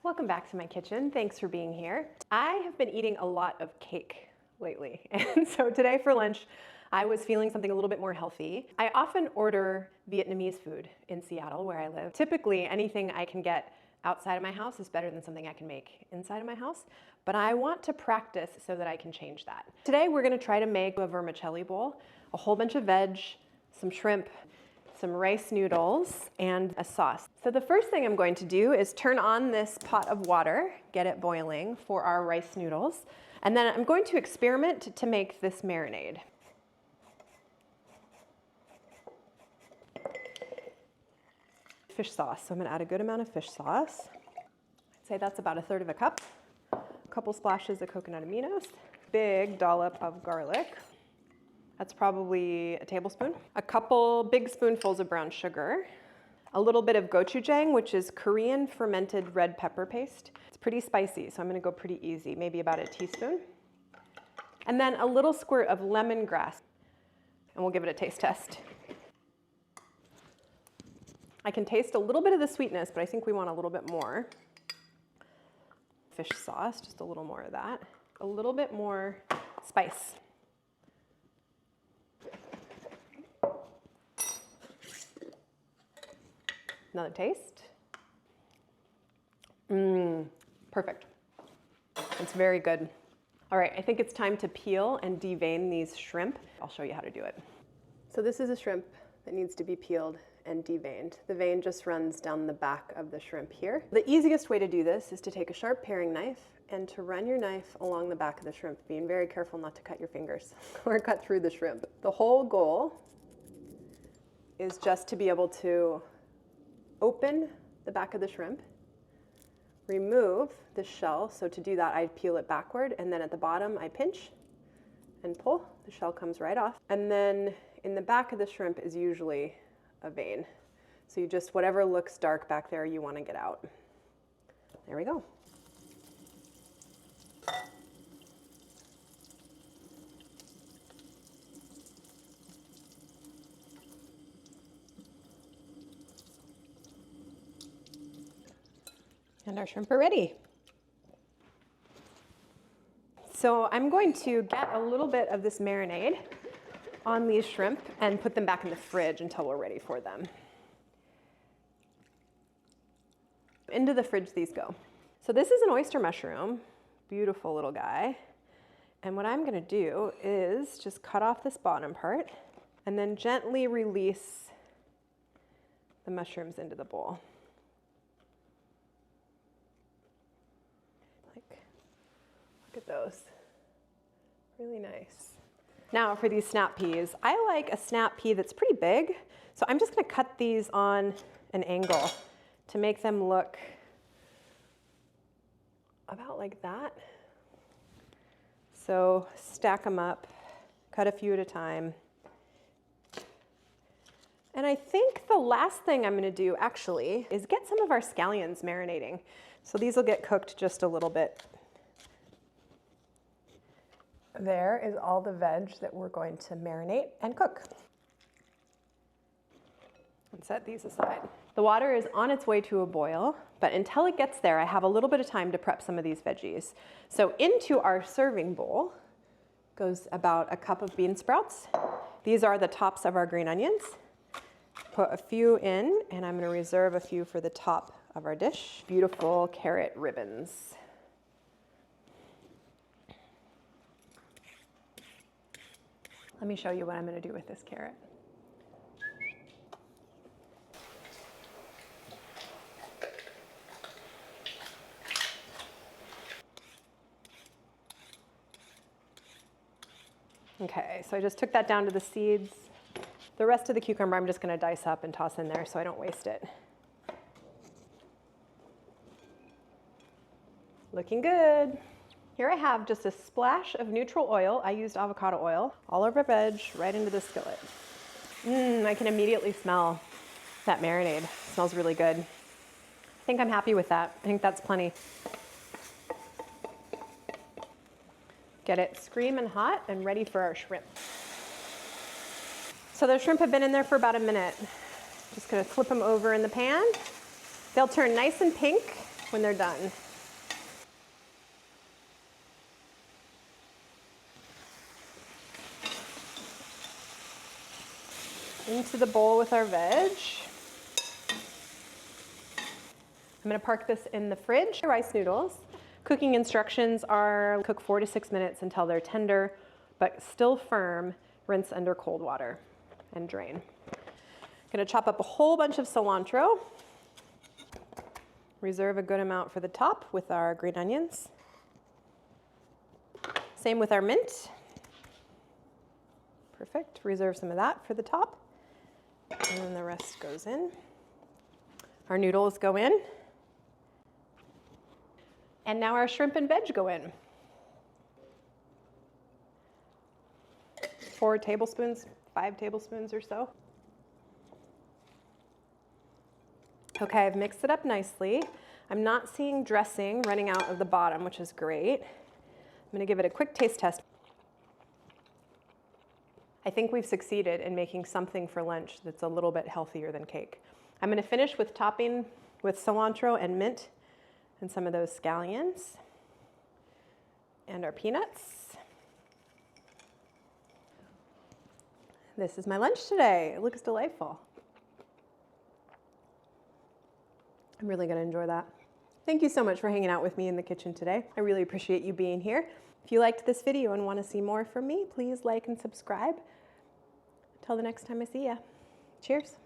Welcome back to my kitchen. Thanks for being here. I have been eating a lot of cake lately, and so today for lunch, I was feeling something a little bit more healthy. I often order Vietnamese food in Seattle, where I live. Typically, anything I can get outside of my house is better than something I can make inside of my house, but I want to practice so that I can change that. Today, we're gonna try to make a vermicelli bowl, a whole bunch of veg, some shrimp, some rice noodles, and a sauce. So the first thing I'm going to do is turn on this pot of water, get it boiling for our rice noodles, and then I'm going to experiment to make this marinade. Fish sauce, so I'm gonna add a good amount of fish sauce. I'd say that's about 1/3 of a cup. A couple splashes of coconut aminos, big dollop of garlic. That's probably a tablespoon. A couple big spoonfuls of brown sugar. A little bit of gochujang, which is Korean fermented red pepper paste. It's pretty spicy, so I'm gonna go pretty easy, maybe about a teaspoon. And then a little squirt of lemongrass, and we'll give it a taste test. I can taste a little bit of the sweetness, but I think we want a little bit more. Fish sauce, just a little more of that. A little bit more spice. Another taste. Perfect. It's very good. All right, I think it's time to peel and devein these shrimp. I'll show you how to do it. So this is a shrimp that needs to be peeled and deveined. The vein just runs down the back of the shrimp here. The easiest way to do this is to take a sharp paring knife and to run your knife along the back of the shrimp, being very careful not to cut your fingers or cut through the shrimp. The whole goal is just to be able to open the back of the shrimp, remove the shell. So to do that, I peel it backward, and then at the bottom, I pinch and pull. The shell comes right off. And then in the back of the shrimp is usually a vein. So you just, whatever looks dark back there, you want to get out. There we go. And our shrimp are ready. So I'm going to get a little bit of this marinade on these shrimp and put them back in the fridge until we're ready for them. Into the fridge these go. So this is an oyster mushroom, beautiful little guy. And what I'm gonna do is just cut off this bottom part and then gently release the mushrooms into the bowl. Look at those, really nice. Now for these snap peas, I like a snap pea that's pretty big, so I'm just gonna cut these on an angle to make them look about like that. So stack them up, cut a few at a time. And I think the last thing I'm gonna do actually is get some of our scallions marinating. So these will get cooked just a little bit. There is all the veg that we're going to marinate and cook. And set these aside. The water is on its way to a boil, but until it gets there, I have a little bit of time to prep some of these veggies. So into our serving bowl goes about a cup of bean sprouts. These are the tops of our green onions. Put a few in, and I'm gonna reserve a few for the top of our dish. Beautiful carrot ribbons. Let me show you what I'm going to do with this carrot. Okay, so I just took that down to the seeds. The rest of the cucumber I'm just going to dice up and toss in there so I don't waste it. Looking good. Here I have just a splash of neutral oil. I used avocado oil all over veg, right into the skillet. I can immediately smell that marinade. It smells really good. I think I'm happy with that. I think that's plenty. Get it screaming hot and ready for our shrimp. So those shrimp have been in there for about a minute. Just gonna flip them over in the pan. They'll turn nice and pink when they're done. Into the bowl with our veg. I'm gonna park this in the fridge. Rice noodles. Cooking instructions are cook 4 to 6 minutes until they're tender, but still firm. Rinse under cold water and drain. Gonna chop up a whole bunch of cilantro. Reserve a good amount for the top with our green onions. Same with our mint. Perfect. Reserve some of that for the top. And then the rest goes in. Our noodles go in. And now our shrimp and veg go in. 4 tablespoons, 5 tablespoons or so. Okay, I've mixed it up nicely. I'm not seeing dressing running out of the bottom, which is great. I'm gonna give it a quick taste test. I think we've succeeded in making something for lunch that's a little bit healthier than cake. I'm gonna finish with topping with cilantro and mint and some of those scallions and our peanuts. This is my lunch today. It looks delightful. I'm really gonna enjoy that. Thank you so much for hanging out with me in the kitchen today. I really appreciate you being here. If you liked this video and wanna see more from me, please like and subscribe. Until the next time I see ya. Cheers.